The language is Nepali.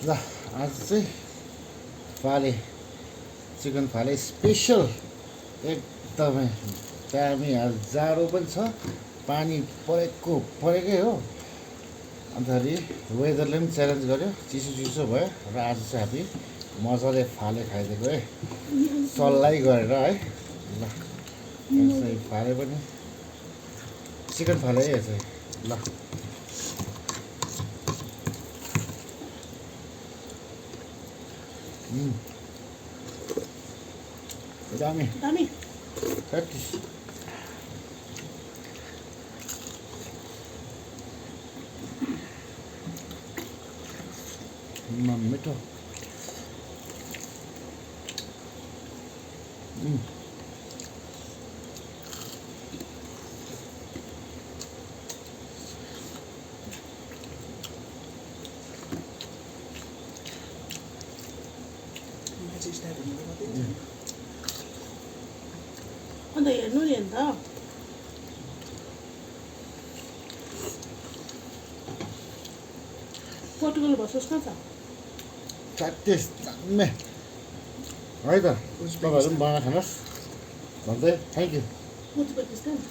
ल आज चाहिँ फाले चिकन फाले स्पेसल एकदमै दामी। आज जाडो पनि छ, पानी परेकै हो। अन्तखेरि वेदरले पनि च्यालेन्ज गर्यो, चिसो चिसो भयो र आज चाहिँ हामी मजाले फाले खाइदिएको है, सल्लाइ गरेर है। ल फाले पनि चिकन फाले है चाहिँ। ल दामी दामी प्र्याक्टिस। मिठो। अन्त हेर्नु नि अन्त पोर्टुगल भर्सेस कहाँ छ? प्र्याक्टिस दामी है त। तपाईँहरू पनि बनाएर खानुहोस् भन्दै थ्याङ्क यू। उज्बेकिस्तान।